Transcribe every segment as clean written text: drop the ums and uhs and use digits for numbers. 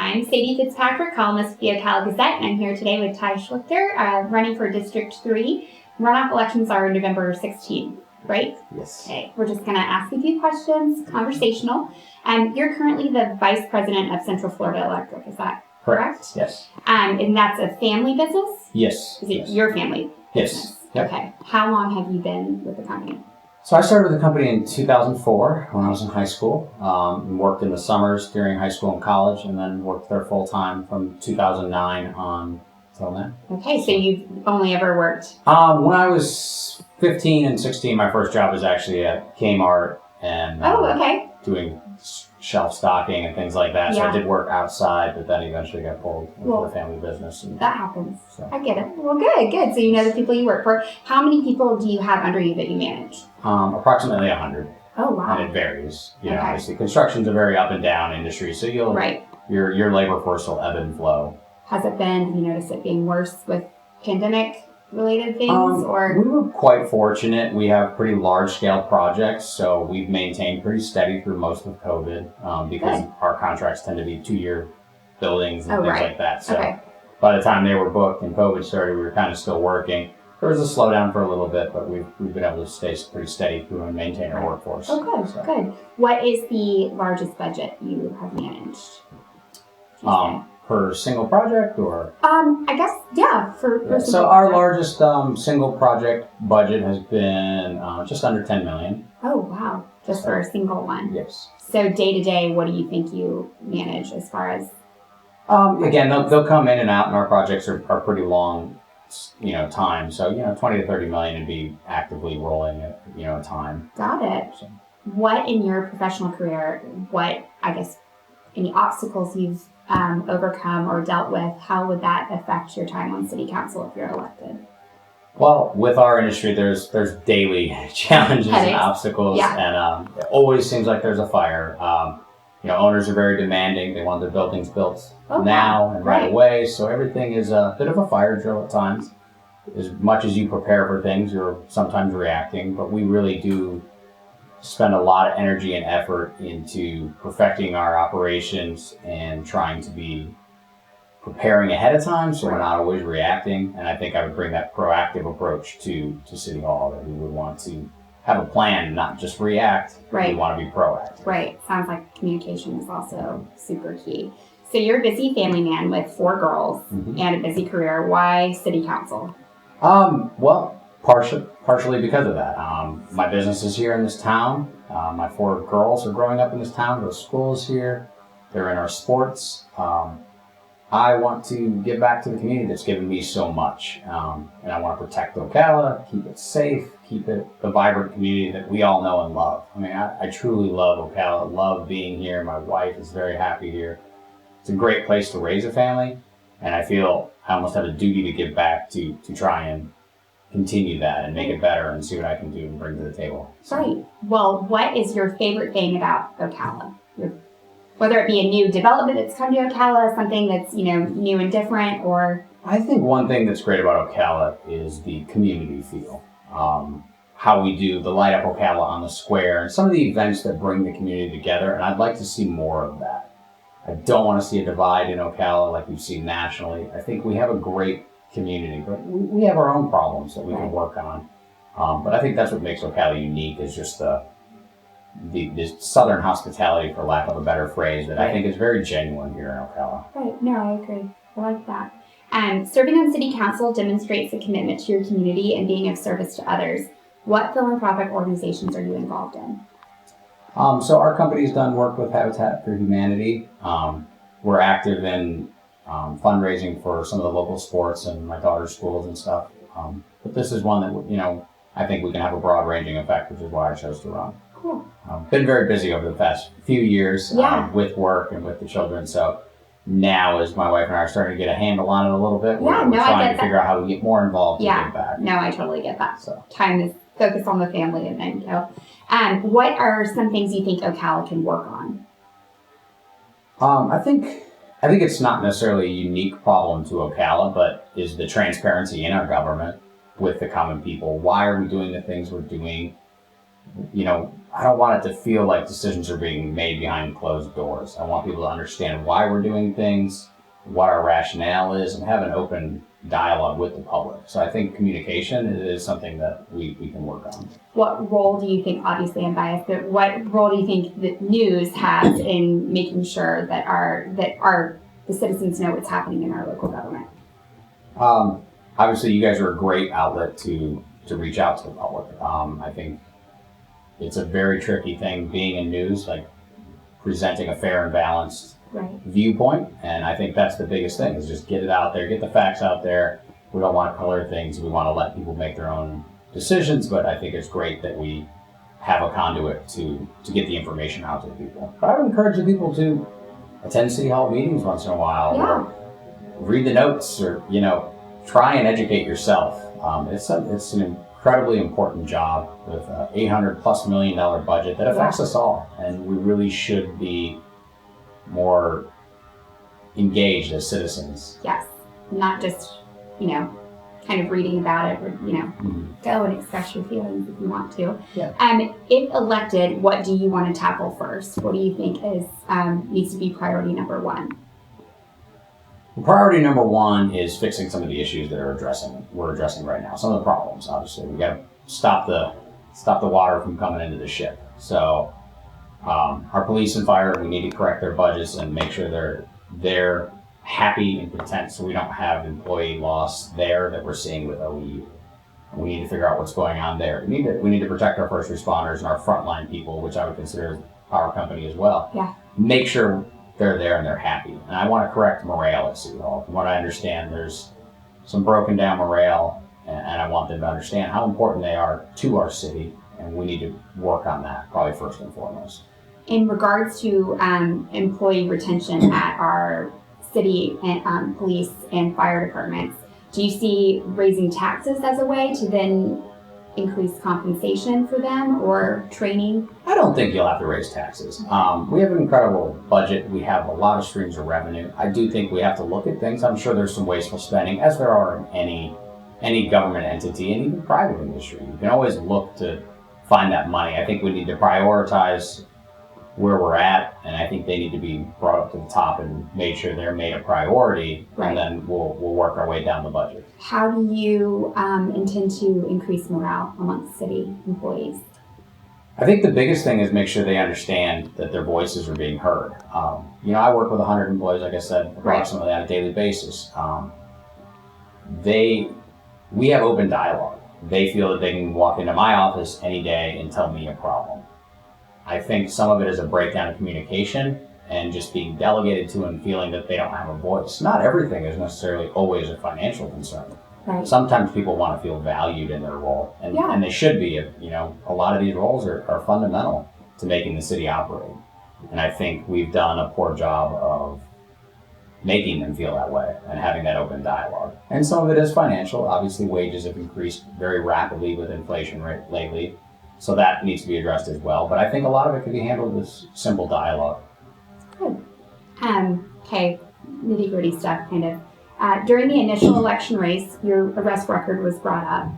I'm Sadie Fitzpatrick, columnist with the Ocala Gazette, and I'm here today with Ty Schlichter, running for District 3. Runoff elections are November 16th, right? Yes. Okay, we're just going to ask a few questions, conversational. You're currently the Vice President of Central Florida Electric, is that correct? Yes. And that's a family business? Yes. Is it your family business? Yes. Yep. Okay. How long have you been with the company? So I started with the company in 2004 when I was in high school. Worked in the summers during high school and college, and then worked there full time from 2009 on till now. Okay, so you've only ever worked? When I was 15 and 16, my first job was actually at Kmart and doing shelf stocking and things like that. So I did work outside, but then eventually got pulled into the family business. And that happens. So. I get it. Well, good. So you know the people you work for. How many people do you have under you that you manage? Approximately 100. Oh, wow. And it varies. You know, obviously construction's a very up and down industry, so you'll your labor force will ebb and flow. Has it been? Have you noticed it being worse with pandemic-related things, or? We were quite fortunate. We have pretty large-scale projects, so we've maintained pretty steady through most of COVID because our contracts tend to be 2-year buildings and things like that. So by the time they were booked and COVID started, we were kind of still working. There was a slowdown for a little bit, but we've been able to stay pretty steady through and maintain our workforce. Oh, good, good. What is the largest budget you have managed? Per single project, or? I guess, for so our largest single project budget has been just under $10 million. Oh, wow. Just for a single one? Yes. So day to day, what do you think you manage as far as? Again, they'll come in and out, and our projects are pretty long, time. So, 20 to 30 million would be actively rolling at, a time. Got it. So. What in your professional career, any obstacles you've overcome or dealt with, how would that affect your time on city council if you're elected? Well, with our industry, there's daily challenges and obstacles, and it always seems like there's a fire. Owners are very demanding. They want their buildings built now and right away, so everything is a bit of a fire drill at times. As much as you prepare for things, you're sometimes reacting, but we really do spend a lot of energy and effort into perfecting our operations and trying to be preparing ahead of time, so we're not always reacting. And I think I would bring that proactive approach to City Hall, that we would want to have a plan, not just react. We want to be proactive. Right. Sounds like communication is also super key. So you're a busy family man with 4 girls and a busy career. Why City Council? Well, partially because of that. My business is here in this town. My 4 girls are growing up in this town. Go to schools here. They're in our sports. I want to give back to the community that's given me so much. And I want to protect Ocala, keep it safe, keep it the vibrant community that we all know and love. I mean, I truly love Ocala, love being here. My wife is very happy here. It's a great place to raise a family. And I feel I almost have a duty to give back to try and continue that and make it better and see what I can do and bring to the table. So. Right. Well, what is your favorite thing about Ocala? Whether it be a new development that's come to Ocala, something that's, new and different, or? I think one thing that's great about Ocala is the community feel. How we do the Light Up Ocala on the square and some of the events that bring the community together, and I'd like to see more of that. I don't want to see a divide in Ocala like we've seen nationally. I think we have a great community, but we have our own problems that we can work on. But I think that's what makes Ocala unique, is just the southern hospitality, for lack of a better phrase, that I think is very genuine here in Ocala. Right. No, I agree. I like that. Serving on city council demonstrates a commitment to your community and being of service to others. What philanthropic organizations are you involved in? So our company's done work with Habitat for Humanity. We're active in fundraising for some of the local sports and my daughter's schools and stuff. But this is one that, I think we can have a broad-ranging effect, which is why I chose to run. Cool. Been very busy over the past few years with work and with the children. So now, as my wife and I are starting to get a handle on it a little bit, we're trying to figure out how we get more involved and give back. No, I totally get that. So time is focused on the family and then go. What are some things you think Ocala can work on? I think it's not necessarily a unique problem to Ocala, but is the transparency in our government with the common people. Why are we doing the things we're doing? I don't want it to feel like decisions are being made behind closed doors. I want people to understand why we're doing things, what our rationale is, and have an open dialogue with the public. So I think communication is something that we can work on. What role do you think, obviously I'm biased, but what role do you think that news has in making sure that the citizens know what's happening in our local government? Obviously, you guys are a great outlet to reach out to the public. I think it's a very tricky thing being in news, like presenting a fair and balanced viewpoint. And I think that's the biggest thing, is just get it out there, get the facts out there. We don't want to color things. We want to let people make their own decisions. But I think it's great that we have a conduit to get the information out to the people. But I would encourage the people to attend City Hall meetings once in a while, or read the notes, or, try and educate yourself. It's an incredibly important job with an $800+ million budget that affects us all, and we really should be more engaged as citizens. Yes, not just kind of reading about it, or go and express your feelings if you want to. Yeah. If elected, what do you want to tackle first? What do you think needs to be priority number one? Priority number one is fixing some of the issues that we're addressing right now. Some of the problems, obviously, we got to stop the water from coming into the ship. So our police and fire, we need to correct their budgets and make sure they're happy and content, so we don't have employee loss there that we're seeing with OEU. We need to figure out what's going on there. We need to protect our first responders and our frontline people, which I would consider power company as well. Yeah. Make sure they're there and they're happy. And I want to correct morale at City Hall. From what I understand, there's some broken down morale, and I want them to understand how important they are to our city, and we need to work on that probably first and foremost. In regards to employee retention at our city and police and fire departments, do you see raising taxes as a way to then increase compensation for them, or training? I don't think you'll have to raise taxes. We have an incredible budget. We have a lot of streams of revenue. I do think we have to look at things. I'm sure there's some wasteful spending, as there are in any government entity and even private industry. You can always look to find that money. I think we need to prioritize where we're at, and I think they need to be brought up to the top and made sure they're made a priority, and then we'll work our way down the budget. How do you intend to increase morale amongst city employees? I think the biggest thing is make sure they understand that their voices are being heard. I work with 100 employees, like I said, approximately on a daily basis. We have open dialogue. They feel that they can walk into my office any day and tell me a problem. I think some of it is a breakdown of communication and just being delegated to and feeling that they don't have a voice. Not everything is necessarily always a financial concern. Right. Sometimes people want to feel valued in their role, and they should be. A lot of these roles are fundamental to making the city operate. And I think we've done a poor job of making them feel that way and having that open dialogue. And some of it is financial. Obviously, wages have increased very rapidly with inflation rate lately. So that needs to be addressed as well. But I think a lot of it can be handled with simple dialogue. Good. Okay, nitty-gritty stuff, kind of. During the initial election race, your arrest record was brought up.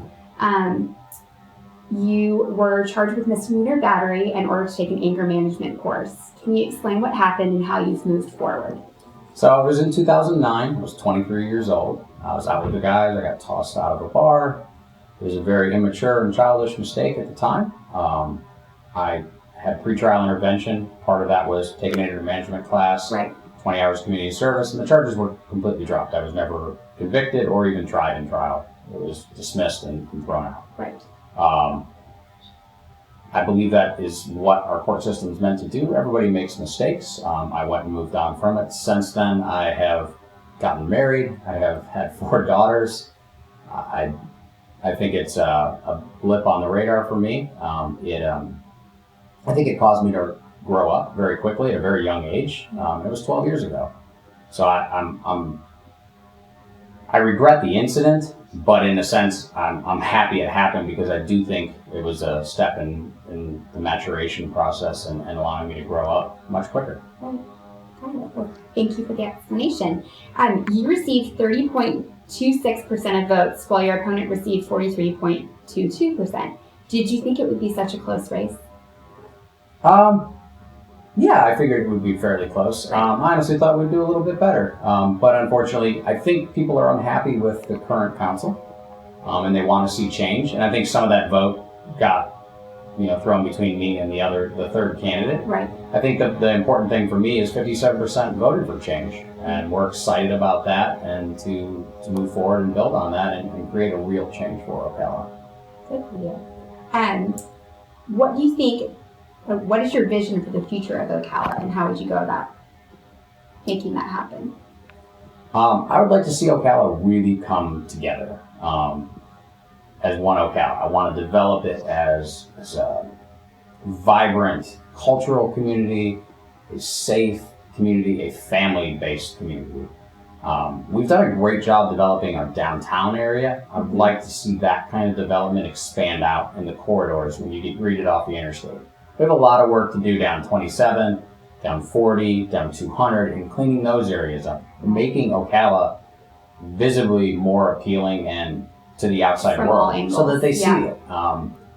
You were charged with misdemeanor battery in order to take an anger management course. Can you explain what happened and how you've moved forward? So it was in 2009. I was 23 years old. I was out with the guys. I got tossed out of a bar. It was a very immature and childish mistake at the time. I had pretrial intervention. Part of that was taking an anger management class, 20 hours community service, and the charges were completely dropped. I was never convicted or even tried in trial. It was dismissed and thrown out. Right. I believe that is what our court system is meant to do. Everybody makes mistakes. I went and moved on from it. Since then, I have gotten married. I have had 4 daughters. I think it's a blip on the radar for me. I think it caused me to grow up very quickly at a very young age. It was 12 years ago. So I regret the incident, but in a sense, I'm happy it happened, because I do think it was a step in the maturation process and allowing me to grow up much quicker. Well, thank you for the explanation. You received 30.26% of votes, while your opponent received 43.22%. Did you think it would be such a close race? Yeah, I figured it would be fairly close. I honestly thought we'd do a little bit better. But unfortunately, I think people are unhappy with the current council, and they want to see change. And I think some of that vote got, thrown between me and the third candidate. Right. I think that the important thing for me is 57% voted for change. And we're excited about that and to move forward and build on that and create a real change for Ocala. Good for you. And what do you think, what is your vision for the future of Ocala, and how would you go about making that happen? I would like to see Ocala really come together as one Ocala. I want to develop it as a vibrant cultural community, a safe community, a family-based community. We've done a great job developing our downtown area. I'd like to see that kind of development expand out in the corridors when you read it off the interstate. We have a lot of work to do down 27, down 40, down 200, and cleaning those areas up, making Ocala visibly more appealing and to the outside world so that they see it.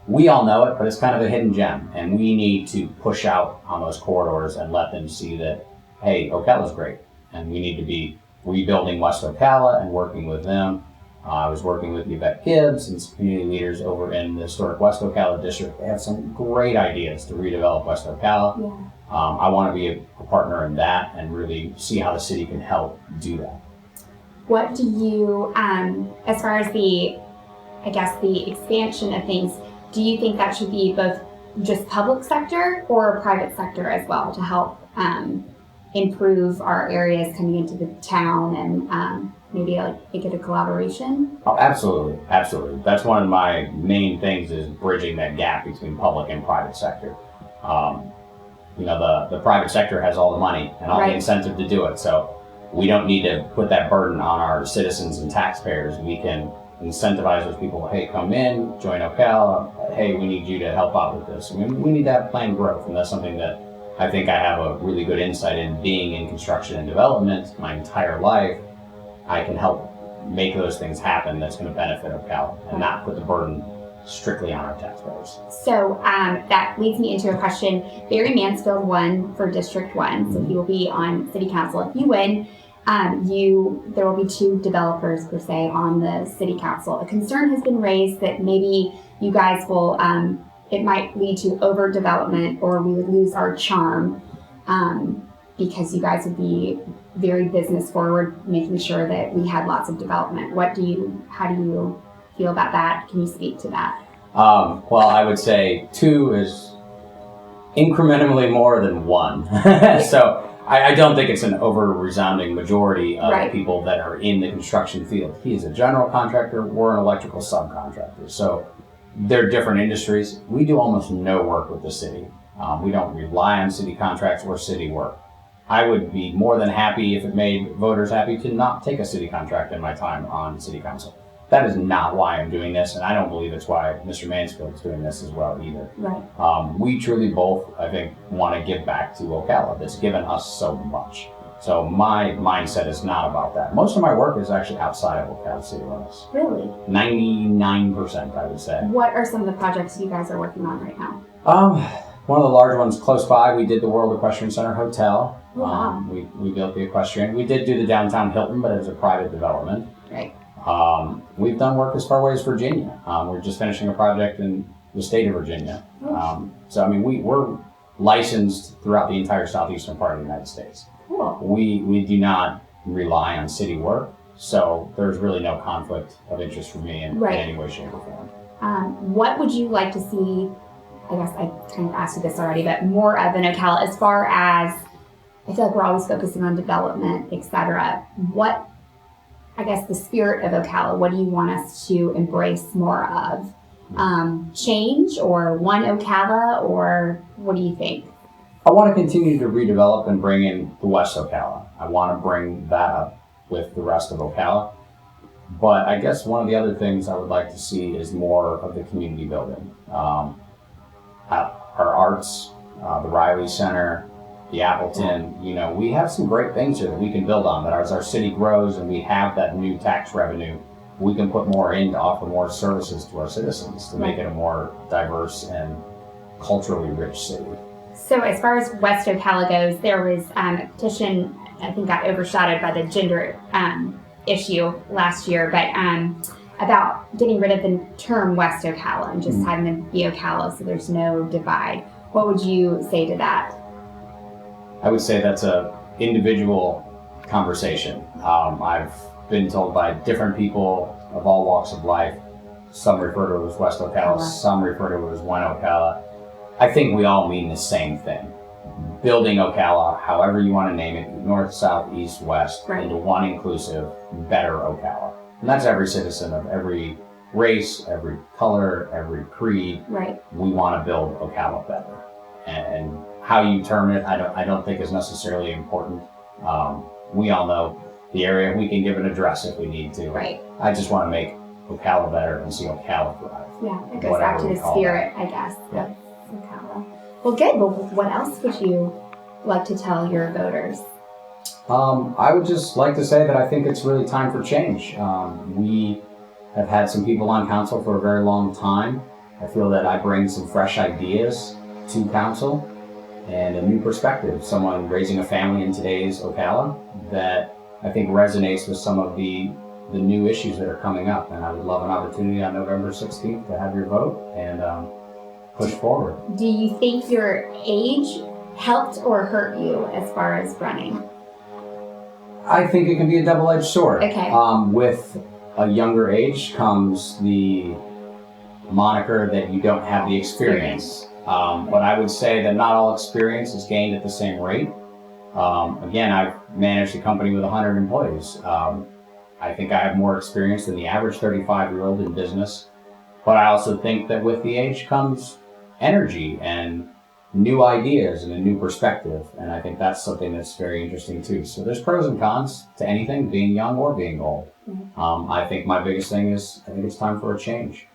We all know it, but it's kind of a hidden gem, and we need to push out on those corridors and let them see that, hey, Ocala's great, and we need to be rebuilding West Ocala and working with them. I was working with Yvette Gibbs and some community leaders over in the historic West Ocala district. They have some great ideas to redevelop West Ocala. Yeah. I want to be a partner in that and really see how the city can help do that. What do you, as far as the expansion of things, do you think that should be both just public sector or private sector as well to help improve our areas coming into the town and maybe make it a collaboration? Oh, absolutely. That's one of my main things is bridging that gap between public and private sector. The private sector has all the money and all the incentive to do it, so we don't need to put that burden on our citizens and taxpayers. We can incentivize those people. Hey, come in, join Ocala. Hey, we need you to help out with this. I mean, we need to have planned growth, and that's something that I think I have a really good insight in. Being in construction and development my entire life, I can help make those things happen that's going to benefit Ocala and not put the burden strictly on our taxpayers. So that leads me into a question. Barry Mansfield won for District 1, so he will be on City Council. If you win, there will be 2 developers per se on the City Council. A concern has been raised that maybe you guys will, it might lead to overdevelopment, or we would lose our charm because you guys would be very business forward, making sure that we had lots of development. How do you feel about that? Can you speak to that? Well, I would say 2 is incrementally more than 1. So I don't think it's an over-resounding majority of people that are in the construction field. He is a general contractor, we're an electrical subcontractor. So they're different industries. We do almost no work with the city. We don't rely on city contracts or city work. I would be more than happy if it made voters happy to not take a city contract in my time on city council. That is not why I'm doing this, and I don't believe it's why Mr. Mansfield is doing this as well either. Right. We truly both, I think, want to give back to Ocala. That's given us so much. So my mindset is not about that. Most of my work is actually outside of Ocala city limits. Really? 99%, I would say. What are some of the projects you guys are working on right now? One of the large ones close by, we did the World Equestrian Center Hotel. Wow. We built the equestrian. We did do the downtown Hilton, but it was a private development. Right. We've done work as far away as Virginia. We're just finishing a project in the state of Virginia. So, I mean, we're licensed throughout the entire southeastern part of the United States. Cool. We do not rely on city work, so there's really no conflict of interest for me in any way, shape, or form. What would you like to see? I guess I kind of asked you this already, but more of an Ocala as far as, I feel like we're always focusing on development, etc. What, I guess, the spirit of Ocala, what do you want us to embrace more of? Change or one Ocala, or what do you think? I want to continue to redevelop and bring in the West Ocala. I want to bring that up with the rest of Ocala. But I guess one of the other things I would like to see is more of the community building. Our arts, the Riley Center, the Appleton, we have some great things here that we can build on. That as our city grows and we have that new tax revenue we can put more in to offer more services to our citizens to make it a more diverse and culturally rich city. So as far as West Ocala goes, there was a petition, I think got overshadowed by the gender issue last year, but about getting rid of the term West Ocala and just having it be Ocala so there's no divide. What would you say to that? I would say that's a individual conversation. I've been told by different people of all walks of life, some refer to it as West Ocala, some refer to it as One Ocala. I think we all mean the same thing. Building Ocala, however you want to name it, north, south, east, west, into one inclusive, better Ocala. And that's every citizen of every race, every color, every creed. Right. We want to build Ocala better. And how you term it, I don't think is necessarily important. We all know the area. We can give an address if we need to. Right. I just want to make Ocala better and see Ocala thrive. Yeah, it goes back to the spirit, I guess. Yeah. Ocala. Well, good. Well, what else would you like to tell your voters? I would just like to say that I think it's really time for change. We have had some people on council for a very long time. I feel that I bring some fresh ideas to council and a new perspective. Someone raising a family in today's Ocala that I think resonates with some of the new issues that are coming up. And I would love an opportunity on November 16th to have your vote and push forward. Do you think your age helped or hurt you as far as running? I think it can be a double-edged sword. Okay. With a younger age comes the moniker that you don't have the experience. But I would say that not all experience is gained at the same rate. Again, I've managed a company with 100 employees. I think I have more experience than the average 35-year-old in business. But I also think that with the age comes energy and new ideas and a new perspective. And I think that's something that's very interesting too. So there's pros and cons to anything, being young or being old. I think my biggest thing is I think it's time for a change.